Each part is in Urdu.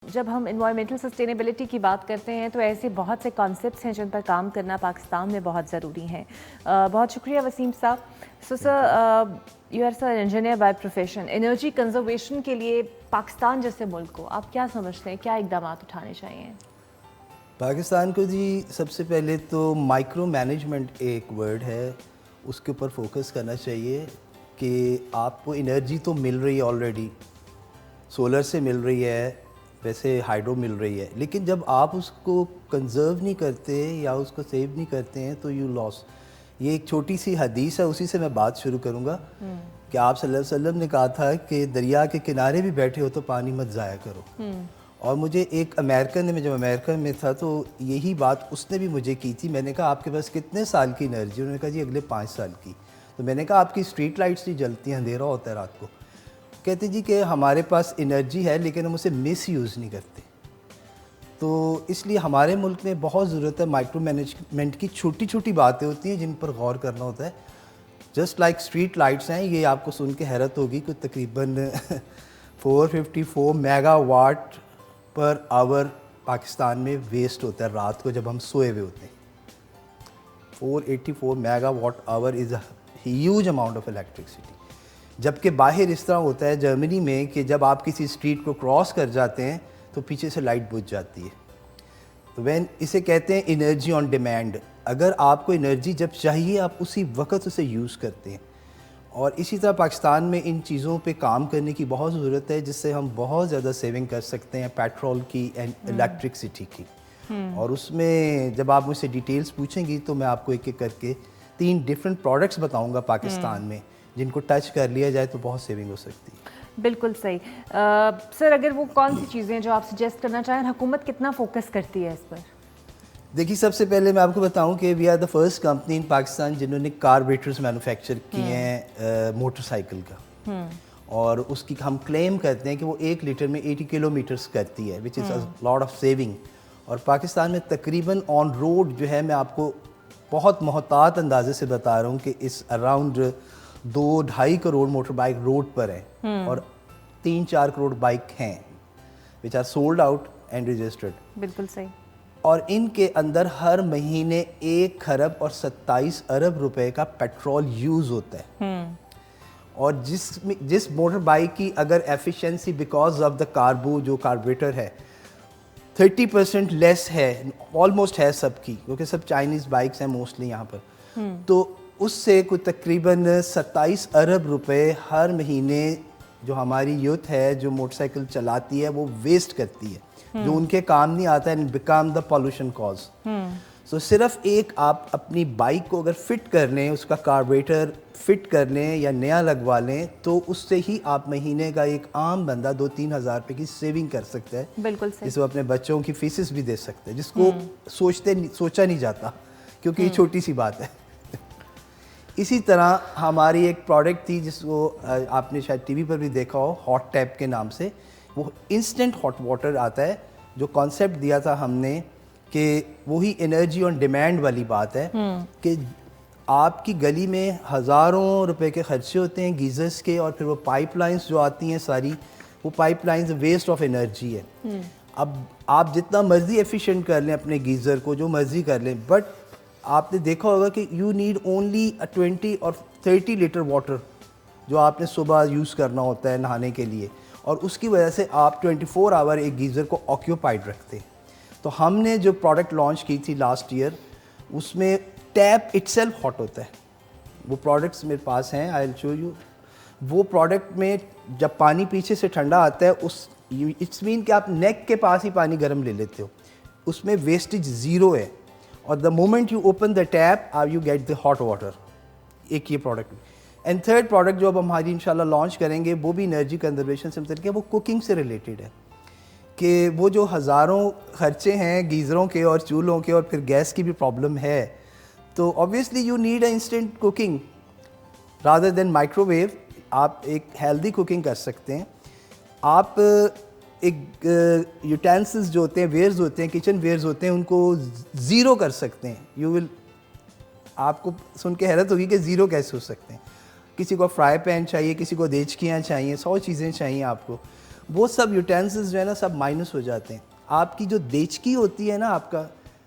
جب ہم انوائرمنٹل سسٹینیبلٹی کی بات کرتے ہیں تو ایسے بہت سے کانسیپٹس ہیں جن پر کام کرنا پاکستان میں بہت ضروری ہیں. بہت شکریہ Waseem Sahab. So sir you are sir engineer by profession. Energy conservation کے لیے پاکستان جیسے ملک کو آپ کیا سمجھتے ہیں, کیا اقدامات اٹھانے چاہیے؟ پاکستان کو جی سب سے پہلے تو مائکرو مینجمنٹ ایک ورڈ ہے, اس کے اوپر فوکس کرنا چاہیے کہ آپ کو انرجی تو مل رہی ہے آلریڈی, سولر سے مل رہی ہے, ویسے ہائیڈرو مل رہی ہے, لیکن جب آپ اس کو کنزرو نہیں کرتے یا اس کو سیو نہیں کرتے ہیں تو یو لاس. یہ ایک چھوٹی سی حدیث ہے, اسی سے میں بات شروع کروں گا کہ آپ صلی اللہ علیہ وسلم نے کہا تھا کہ دریا کے کنارے بھی بیٹھے ہو تو پانی مت ضائع کرو. اور مجھے ایک امریکن نے, میں جب امریکہ میں تھا تو یہی بات اس نے بھی مجھے کی تھی. میں نے کہا آپ کے پاس کتنے سال کی انرجی؟ انہوں نے کہا جی اگلے 5 سال کی. تو میں نے کہا آپ کی اسٹریٹ لائٹس نہیں جلتی ہیں, اندھیرا ہوتا ہے رات کو. کہتے جی کہ ہمارے پاس انرجی ہے لیکن ہم اسے مس یوز نہیں کرتے. تو اس لیے ہمارے ملک میں بہت ضرورت ہے مائکرو مینجمنٹ کی. چھوٹی چھوٹی باتیں ہوتی ہیں جن پر غور کرنا ہوتا ہے. جسٹ لائک اسٹریٹ لائٹس ہیں, یہ آپ کو سن کے حیرت ہوگی کہ تقریباً 454 میگا واٹ پر آور پاکستان میں ویسٹ ہوتا ہے رات کو جب ہم سوئے ہوئے ہوتے ہیں. 484 megawatt hour is a huge amount of electricity. جبکہ باہر اس طرح ہوتا ہے جرمنی میں کہ جب آپ کسی اسٹریٹ کو کراس کر جاتے ہیں تو پیچھے سے لائٹ بجھ جاتی ہے. تو وین اسے کہتے ہیں انرجی آن ڈیمانڈ. اگر آپ کو انرجی جب چاہیے آپ اسی وقت اسے یوز کرتے ہیں. اور اسی طرح پاکستان میں ان چیزوں پہ کام کرنے کی بہت ضرورت ہے جس سے ہم بہت زیادہ سیونگ کر سکتے ہیں پیٹرول کی اینڈ الیکٹرکسٹی کی. اور اس میں جب آپ مجھ سے ڈیٹیلز پوچھیں گی تو میں آپ کو ایک ایک کر کے 3 ڈفرینٹ پروڈکٹس بتاؤں گا پاکستان میں جن کو ٹچ کر لیا جائے تو بہت سیونگ ہو سکتی ہے. بالکل صحیح. سر اگر وہ کون سی چیزیں جو آپ سجیسٹ کرنا چاہیں, حکومت کتنا فوکس کرتی ہے اس پر؟ دیکھیے سب سے پہلے میں آپ کو بتاؤں کہ we are the first company in Pakistan جنہوں نے کاربوریٹرز مینوفیکچر کیے ہیں موٹر سائیکل کا. اور اس کی ہم کلیم کرتے ہیں کہ وہ 1 لیٹر میں 80 کلومیٹرز کرتی ہے, وچ از اے لاٹ آف سیونگ. اور پاکستان میں تقریباً آن روڈ جو ہے, میں آپ کو بہت محتاط اندازے سے بتا رہا ہوں کہ اس around 2-2.5 crore motor bike road پر ہیں اور 3-4 کروڑ بائک ہیں which are sold out and registered. بالکل صحیح. اور ان کے اندر ہر مہینے 1 کھرب اور 27 ارب روپے کا پیٹرول یوز ہوتا ہے. اور جس موٹر بائک کی اگر efficiency because of the carbo جو کاربوریٹر ہے 30% لیس ہے, آلموسٹ ہے سب کی, کیونکہ سب چائنیز بائکس ہیں موسٹلی یہاں پر, تو اس سے کوئی تقریباً 27 ارب روپے ہر مہینے جو ہماری یوتھ ہے جو موٹر سائیکل چلاتی ہے وہ ویسٹ کرتی ہے, جو ان کے کام نہیں آتا ہے, and become the pollution cause. So صرف ایک آپ اپنی بائک کو اگر فٹ کر لیں, اس کا کاربوریٹر فٹ کر لیں یا نیا لگوا لیں, تو اس سے ہی آپ مہینے کا ایک عام بندہ 2-3 ہزار روپے کی سیونگ کر سکتا ہے. بالکل صحیح. جس کو اپنے بچوں کی فیسز بھی دے سکتے ہیں, جس کو سوچا نہیں جاتا کیونکہ یہ چھوٹی سی بات ہے. اسی طرح ہماری ایک پروڈکٹ تھی جس کو آپ نے شاید ٹی وی پر بھی دیکھا ہو, ہاٹ ٹیپ کے نام سے. وہ انسٹنٹ ہاٹ واٹر آتا ہے. جو کانسیپٹ دیا تھا ہم نے کہ وہی انرجی آن ڈیمانڈ والی بات ہے کہ آپ کی گلی میں ہزاروں روپے کے خرچے ہوتے ہیں گیزرز کے, اور پھر وہ پائپ لائنز جو آتی ہیں ساری, وہ pipe lines waste of energy ہے. اب آپ جتنا مرضی ایفیشینٹ کر لیں اپنے گیزر کو, جو مرضی کر لیں, بٹ آپ نے دیکھا ہوگا کہ یو نیڈ اونلی 20 اور 30 لیٹر واٹر جو آپ نے صبح یوز کرنا ہوتا ہے نہانے کے لیے, اور اس کی وجہ سے آپ 24 آور ایک گیزر کو آکیوپائڈ رکھتے ہیں. تو ہم نے جو پروڈکٹ لانچ کی تھی لاسٹ ایئر, اس میں ٹیپ اٹ سیلف ہاٹ ہوتا ہے. وہ پروڈکٹس میرے پاس ہیں, آئی ول شو یو. وہ پروڈکٹ میں جب پانی پیچھے سے ٹھنڈا آتا ہے, اٹس مین کہ آپ نیک کے پاس ہی پانی گرم لے لیتے ہو, اس میں ویسٹیج زیرو ہے. اور the moment you open the tap you get the hot water. ایک یہ پروڈکٹ. اینڈ تھرڈ پروڈکٹ جو اب ہماری انشاءاللہ لانچ کریں گے وہ بھی انرجی کنزرویشن سے متعلق ہے, وہ کوکنگ سے ریلیٹڈ ہے. کہ وہ جو ہزاروں خرچے ہیں گیزروں کے اور چولہوں کے, اور پھر گیس کی بھی پرابلم ہے, تو obviously you need an instant cooking rather than microwave. آپ ایک ہیلدی کوکنگ کر سکتے ہیں. آپ ایک یوٹینسلس جو ہوتے ہیں, ویئرز ہوتے ہیں, کچن ویئرز ہوتے ہیں, ان کو زیرو کر سکتے ہیں. آپ کو سن کے حیرت ہوگی کہ زیرو کیسے ہو سکتے ہیں. کسی کو فرائی پین چاہیے, کسی کو دیچکیاں چاہیے, 100 چیزیں چاہیے آپ کو. وہ سب یوٹینسلس جو ہے نا سب مائنس ہو جاتے ہیں. آپ کی جو دیچکی ہوتی ہے نا آپ کا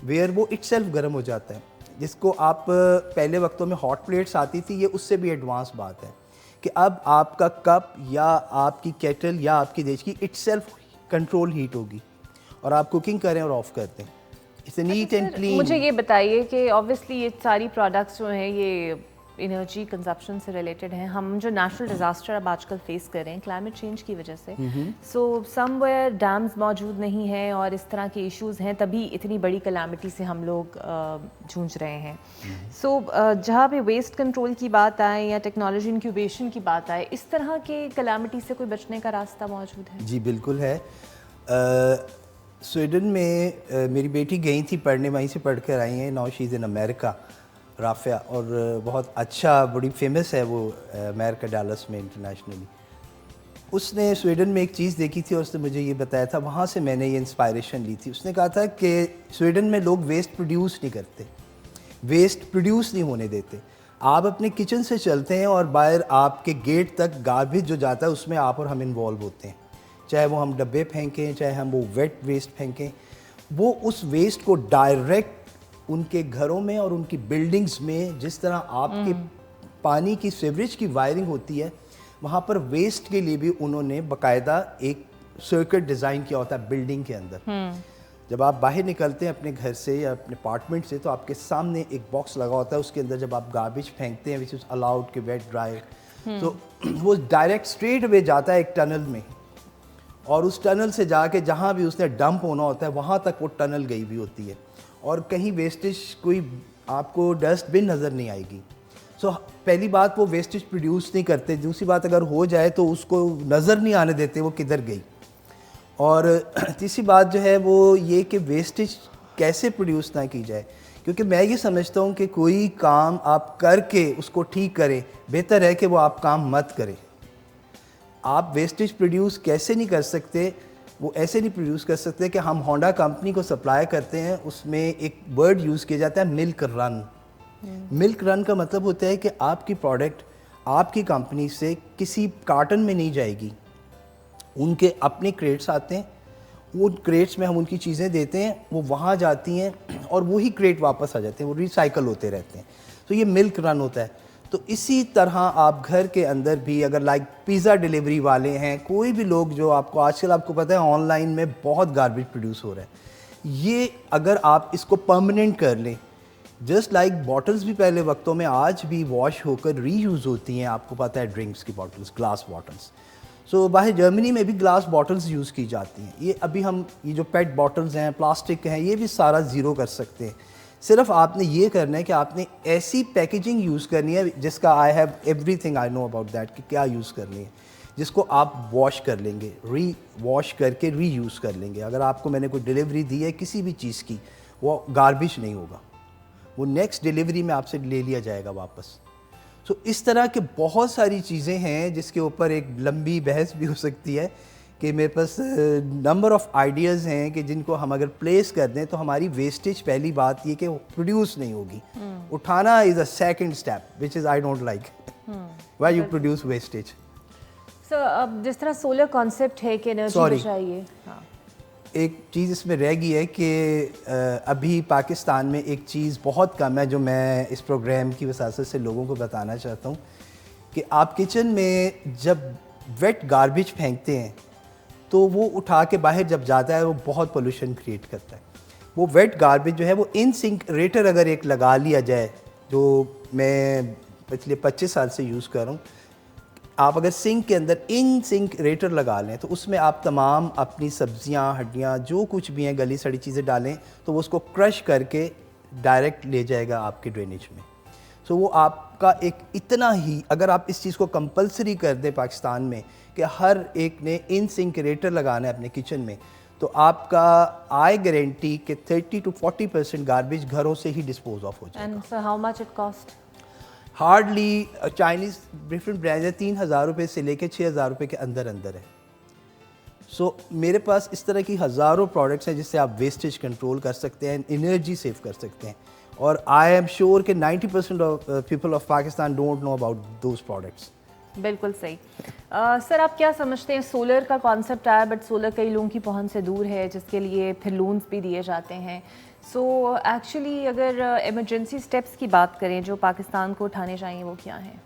ویئر وہ اٹ سیلف گرم ہو جاتا ہے, جس کو آپ پہلے وقتوں میں ہاٹ پلیٹس آتی تھی, یہ اس سے بھی ایڈوانس بات ہے کہ اب آپ کا کپ یا آپ کی کیٹل یا آپ کی دیچکی اٹ سیلف کنٹرول ہیٹ ہوگی اور آپ کوکنگ کریں اور آف کر دیں. It's neat and clean. مجھے یہ بتائیے کہ آبویسلی یہ ساری پروڈکٹس جو ہیں یہ انرجی کنزپشن سے ریلیٹڈ ہیں. ہم جو نیچرل ڈیزاسٹر اب آج کل فیس کر رہے ہیں کلائمیٹ چینج کی وجہ سے, سو سم ویئر ڈیمز موجود نہیں ہیں اور اس طرح کے ایشوز ہیں, تبھی اتنی بڑی کلیمٹی سے ہم لوگ جھونج رہے ہیں. سو جہاں پہ ویسٹ کنٹرول کی بات آئے یا ٹیکنالوجی انکیوبیشن کی بات آئے, اس طرح کے کلیمٹی سے کوئی بچنے کا راستہ موجود ہے؟ جی بالکل ہے. سویڈن میں میری بیٹی گئی تھی پڑھنے, وہیں سے پڑھ کر آئی ہیں. Now she is in America, رافعہ, اور بہت اچھا بڑی فیمس ہے وہ امیرکا ڈالس میں انٹرنیشنلی. اس نے سویڈن میں ایک چیز دیکھی تھی اور اس نے مجھے یہ بتایا تھا, وہاں سے میں نے یہ انسپائریشن لی تھی. اس نے کہا تھا کہ سویڈن میں لوگ ویسٹ پروڈیوس نہیں کرتے, ویسٹ پروڈیوس نہیں ہونے دیتے. آپ اپنے کچن سے چلتے ہیں اور باہر آپ کے گیٹ تک گاربیج جو جاتا ہے اس میں آپ اور ہم انوالو ہوتے ہیں, چاہے وہ ہم ڈبے پھینکیں, چاہے ہم وہ ویٹ ویسٹ پھینکیں. وہ اس ویسٹ کو ڈائریکٹ ان کے گھروں میں اور ان کی بلڈنگز میں, جس طرح آپ کے پانی کی سیوریج کی وائرنگ ہوتی ہے, وہاں پر ویسٹ کے لیے بھی انہوں نے باقاعدہ ایک سرکٹ ڈیزائن کیا ہوتا ہے بلڈنگ کے اندر. جب آپ باہر نکلتے ہیں اپنے گھر سے یا اپنے اپارٹمنٹ سے تو آپ کے سامنے ایک باکس لگا ہوتا ہے, اس کے اندر جب آپ گاربیج پھینکتے ہیں وچ از الاؤڈ کہ ویٹ ڈرائی, تو وہ ڈائریکٹ اسٹریٹ وے جاتا ہے ایک ٹنل میں, اور اس ٹنل سے جا کے جہاں بھی اس نے ڈمپ ہونا ہوتا ہے وہاں تک وہ ٹنل گئی ہوئی ہوتی ہے, اور کہیں ویسٹیج کوئی آپ کو ڈسٹ بن نظر نہیں آئے گی. سو پہلی بات وہ ویسٹیج پروڈیوس نہیں کرتے, دوسری بات اگر ہو جائے تو اس کو نظر نہیں آنے دیتے وہ کدھر گئی, اور تیسری بات جو ہے وہ یہ کہ ویسٹیج کیسے پروڈیوس نہ کی جائے. کیونکہ میں یہ سمجھتا ہوں کہ کوئی کام آپ کر کے اس کو ٹھیک کریں, بہتر ہے کہ وہ آپ کام مت کریں. آپ ویسٹیج پروڈیوس کیسے نہیں کر سکتے, وہ ایسے نہیں پروڈیوس کر سکتے کہ ہم ہونڈا کمپنی کو سپلائی کرتے ہیں, اس میں ایک ورڈ یوز کیا جاتا ہے ملک رن. ملک رن کا مطلب ہوتا ہے کہ آپ کی پروڈکٹ آپ کی کمپنی سے کسی کارٹن میں نہیں جائے گی, ان کے اپنے کریٹس آتے ہیں, وہ کریٹس میں ہم ان کی چیزیں دیتے ہیں, وہ وہاں جاتی ہیں اور وہی کریٹ واپس آ جاتے ہیں, وہ ریسائیکل ہوتے رہتے ہیں. تو یہ ملک رن ہوتا ہے. تو اسی طرح آپ گھر کے اندر بھی اگر لائک پیزا ڈیلیوری والے ہیں, کوئی بھی لوگ جو آپ کو آج کل آپ کو پتہ ہے آن لائن میں بہت گاربیج پروڈیوس ہو رہا ہے, یہ اگر آپ اس کو پرماننٹ کر لیں, جسٹ لائک بوٹلز بھی پہلے وقتوں میں آج بھی واش ہو کر ری یوز ہوتی ہیں, آپ کو پتہ ہے ڈرنکس کی بوٹلز, گلاس بوٹلز. سو باہر جرمنی میں بھی گلاس بوٹلز یوز کی جاتی ہیں. یہ ابھی ہم یہ جو پیٹ بوٹلز ہیں پلاسٹک کے ہیں یہ بھی سارا زیرو کر سکتے ہیں. صرف آپ نے یہ کرنا ہے کہ آپ نے ایسی پیکیجنگ یوز کرنی ہے جس کا I have everything I know about that کہ کیا یوز کرنی ہے, جس کو آپ واش کر لیں گے, ری واش کر کے ری یوز کر لیں گے. اگر آپ کو میں نے کوئی ڈیلیوری دی ہے کسی بھی چیز کی, وہ گاربیج نہیں ہوگا, وہ نیکسٹ ڈیلیوری میں آپ سے لے لیا جائے گا واپس. سو اس طرح کے بہت ساری چیزیں ہیں جس کے اوپر ایک لمبی بحث بھی ہو سکتی ہے کہ میرے پاس نمبر آف آئیڈیاز ہیں کہ جن کو ہم اگر پلیس کر دیں تو ہماری ویسٹیج پہلی بات یہ کہ وہ پروڈیوس نہیں ہوگی. اٹھانا is a second step which is I don't like why you produce wastage. Sir اب جس طرح سولر کانسیپٹ ہے کہ انرجی بچائیے, ایک چیز اس میں رہ گئی ہے کہ ابھی پاکستان میں ایک چیز بہت کم ہے جو میں اس پروگرام کی وساطت سے لوگوں کو بتانا چاہتا ہوں کہ آپ کچن میں جب ویٹ گاربیج پھینکتے ہیں تو وہ اٹھا کے باہر جب جاتا ہے وہ بہت پولوشن کریٹ کرتا ہے. وہ ویٹ گاربیج جو ہے وہ انسنکریٹر اگر ایک لگا لیا جائے, جو میں پچھلے 25 سال سے یوز کر رہا ہوں, آپ اگر سنک کے اندر انسنکریٹر لگا لیں تو اس میں آپ تمام اپنی سبزیاں, ہڈیاں, جو کچھ بھی ہیں گلی سڑی چیزیں ڈالیں تو وہ اس کو کرش کر کے ڈائریکٹ لے جائے گا آپ کے ڈرینیج میں. سو وہ آپ کا ایک اتنا ہی, اگر آپ اس چیز کو کمپلسری کر دیں پاکستان میں کہ ہر ایک نے انسنکریٹر لگانا ہے اپنے کچن میں, تو آپ کا آئی گارنٹی کہ 30 to 40% گاربیج گھروں سے ہی ڈسپوز آف ہو جائے گا. And sir how much it cost? Hardly Chinese different brand ہے 3,000 روپے سے لے کے 6,000 روپے کے اندر اندر ہے. سو میرے پاس اس طرح کی ہزاروں پروڈکٹس ہیں جس سے آپ ویسٹیج کنٹرول کر سکتے ہیں, انرجی سیو کر سکتے ہیں, اور آئی ایم شیور کہ 90% of people of Pakistan don't know about those products. بالکل صحیح. سر آپ کیا سمجھتے ہیں سولر کا کانسیپٹ آیا بٹ سولر کئی لوگوں کی پہنچ سے دور ہے جس کے لیے پھر لونز بھی دیے جاتے ہیں. سو ایکچولی اگر ایمرجنسی اسٹیپس کی بات کریں جو پاکستان کو اٹھانے چاہیے وہ کیا ہیں؟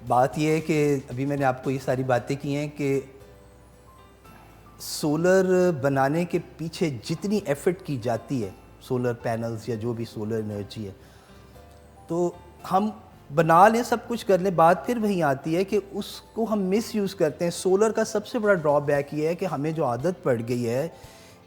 بات یہ ہے کہ ابھی میں نے آپ کو یہ ساری باتیں کی ہیں کہ سولر بنانے کے پیچھے جتنی ایفرٹ کی جاتی ہے سولر پینلز یا جو بھی سولر انرجی ہے تو ہم بنا لیں سب کچھ کر لیں. بات پھر وہیں آتی ہے کہ اس کو ہم مس یوز کرتے ہیں. سولر کا سب سے بڑا ڈرا بیک یہ ہے کہ ہمیں جو عادت پڑ گئی ہے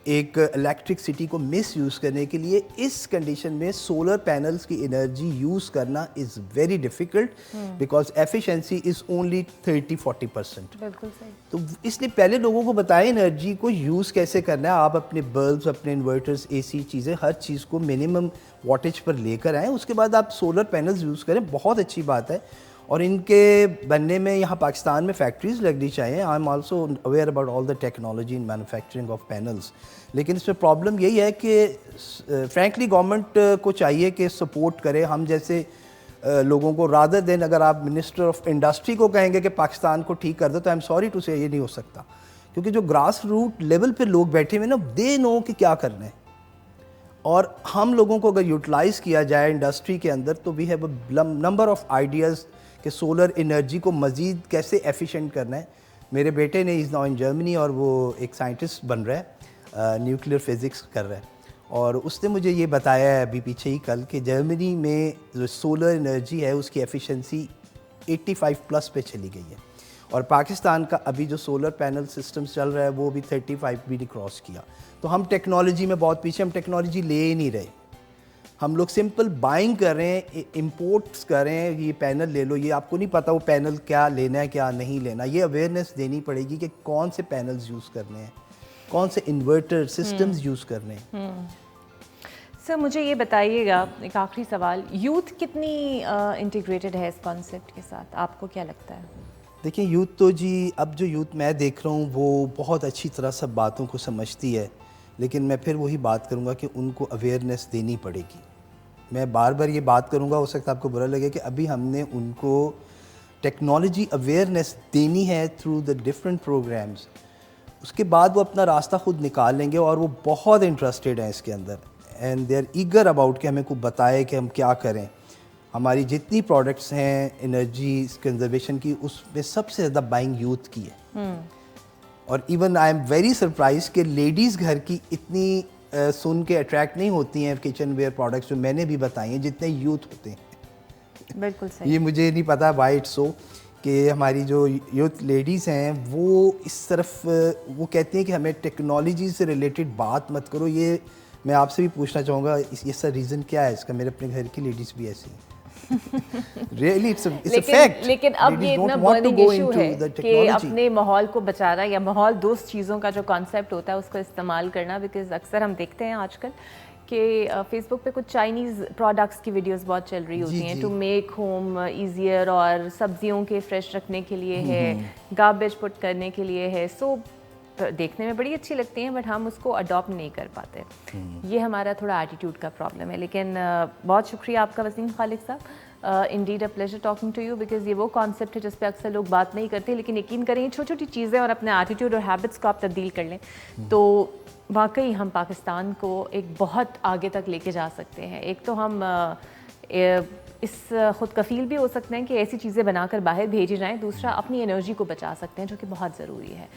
ایک الیکٹرک سٹی کو مس یوز کرنے کے لیے, اس کنڈیشن میں سولر پینلز کی انرجی یوز کرنا is very difficult because efficiency is only 30-40%. بالکل صحیح. تو اس لیے پہلے لوگوں کو بتائیں انرجی کو یوز کیسے کرنا ہے. آپ اپنے بلبس, اپنے انورٹرز, اے سی چیزیں, ہر چیز کو منیمم واٹیج پر لے کر آئیں. اس کے بعد آپ سولر پینلز یوز کریں. بہت اچھی بات ہے اور ان کے بننے میں یہاں پاکستان میں فیکٹریز لگنی چاہیے. I am also aware about all the technology in manufacturing of panels. لیکن اس میں پرابلم یہی ہے کہ فرینکلی گورنمنٹ کو چاہیے کہ سپورٹ کرے ہم جیسے لوگوں کو, رادر دین اگر آپ منسٹر آف انڈسٹری کو کہیں گے کہ پاکستان کو ٹھیک کر دو تو آئی ایم سوری ٹو سے یہ نہیں ہو سکتا. کیونکہ جو گراس روٹ لیول پہ لوگ بیٹھے ہوئے نا دے نو کہ کیا کرنا ہے. اور ہم لوگوں کو اگر یوٹیلائز کیا جائے انڈسٹری کے اندر تو we have a number of ideas کہ سولر انرجی کو مزید کیسے ایفیشینٹ کرنا ہے. میرے بیٹے نے از ناؤ ان جرمنی اور وہ ایک سائنٹسٹ بن رہا ہے, نیوکلیئر فزکس کر رہا ہے. اور اس نے مجھے یہ بتایا ہے ابھی پیچھے ہی کل کہ جرمنی میں جو سولر انرجی ہے اس کی ایفیشنسی 85+ پہ چلی گئی ہے. اور پاکستان کا ابھی جو سولر پینل سسٹمز چل رہا ہے وہ بھی 35 بھی نہیں کراس کیا. تو ہم ٹیکنالوجی میں بہت پیچھے, ہم ٹیکنالوجی لے ہی نہیں رہے. ہم لوگ سمپل بائنگ کر رہے ہیں, امپورٹس کر رہے ہیں, یہ پینل لے لو, یہ آپ کو نہیں پتہ وہ پینل کیا لینا ہے کیا نہیں لینا. یہ اویئرنیس دینی پڑے گی کہ کون سے پینلز یوز کرنے ہیں, کون سے انورٹر سسٹمز یوز کرنے ہیں. سر مجھے یہ بتائیے گا ایک آخری سوال, یوتھ کتنی انٹیگریٹڈ ہے اس کانسیپٹ کے ساتھ, آپ کو کیا لگتا ہے؟ دیکھیں یوتھ تو جی اب جو یوتھ میں دیکھ رہا ہوں وہ بہت اچھی طرح سب باتوں کو سمجھتی ہے, لیکن میں پھر وہی بات کروں گا کہ ان کو اویئرنیس دینی پڑے گی. میں بار بار یہ بات کروں گا, ہو سکتا ہے آپ کو برا لگے کہ ابھی ہم نے ان کو ٹیکنالوجی اویئرنیس دینی ہے تھرو دا ڈفرینٹ پروگرامز. اس کے بعد وہ اپنا راستہ خود نکال لیں گے اور وہ بہت انٹرسٹیڈ ہیں اس کے اندر and they are eager about کہ ہمیں کو بتائے کہ ہم کیا کریں. ہماری جتنی پروڈکٹس ہیں انرجی کنزرویشن کی اس میں سب سے زیادہ بائنگ یوتھ کی ہے. اور even I am very surprise کہ لیڈیز گھر کی اتنی سن کے اٹریکٹ نہیں ہوتی ہیں کچن ویئر پروڈکٹس جو میں نے بھی بتائی ہیں جتنے یوتھ ہوتے ہیں. بالکل صحیح. یہ مجھے نہیں پتا وائی اٹس سو کہ ہماری جو یوتھ لیڈیز ہیں وہ اس طرف وہ کہتی ہیں کہ ہمیں ٹیکنالوجی سے ریلیٹڈ بات مت کرو. یہ میں آپ سے بھی پوچھنا چاہوں گا اس کا ریزن کیا ہے اس کا؟ میرے اپنے گھر کی لیڈیز بھی ایسی ہیں. لیکن اب یہ اتنا برننگ ایشو ہے کہ اپنے ماحول کو بچانا یا ماحول دوست چیزوں کا جو کانسیپٹ ہوتا ہے اس کو استعمال کرنا, بیکاز اکثر ہم دیکھتے ہیں آج کل کہ فیس بک پہ کچھ چائنیز پروڈکٹس کی ویڈیوز بہت چل رہی ہوتی ہیں ٹو میک ہوم ایزیئر, اور سبزیوں کے فریش رکھنے کے لیے ہے, گاربیج پٹ کرنے کے لیے ہے. سو دیکھنے میں بڑی اچھی لگتی ہیں بٹ ہم اس کو اڈاپٹ نہیں کر پاتے. یہ ہمارا تھوڑا ایٹیٹیوڈ کا پرابلم ہے. لیکن بہت شکریہ آپ کا وسیم خالق صاحب, indeed a pleasure talking to you, because یہ وہ کانسیپٹ ہے جس پہ اکثر لوگ بات نہیں کرتے, لیکن یقین کریں چھوٹی چھوٹی چیزیں اور اپنے ایٹیٹیوڈ اور ہیبٹس کو آپ تبدیل کر لیں تو واقعی ہم پاکستان کو ایک بہت آگے تک لے کے جا سکتے ہیں. ایک تو ہم اس خود کفیل بھی ہو سکتے ہیں کہ ایسی چیزیں بنا کر باہر بھیجی جائیں, دوسرا اپنی انرجی کو بچا سکتے ہیں جو کہ بہت ضروری ہے.